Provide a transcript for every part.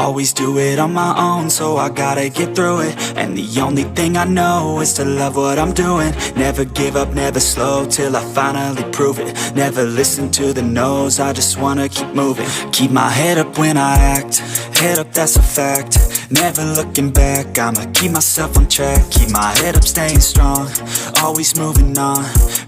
always do it on my own, so I gotta get through it. And the only thing I know is to love what I'm doing. Never give up, never slow, till I finally prove it. Never listen to the no's, I just wanna keep moving. Keep my head up when I act, head up, that's a fact. Never looking back, I'ma keep myself on track. Keep my head up, staying strong, always moving on.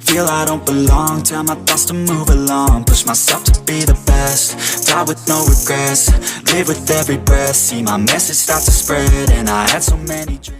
Feel I don't belong, tell my thoughts to move along. Push myself to be the best, die with no regrets. Live with every breath, see my message start to spread. And I had so many dreams.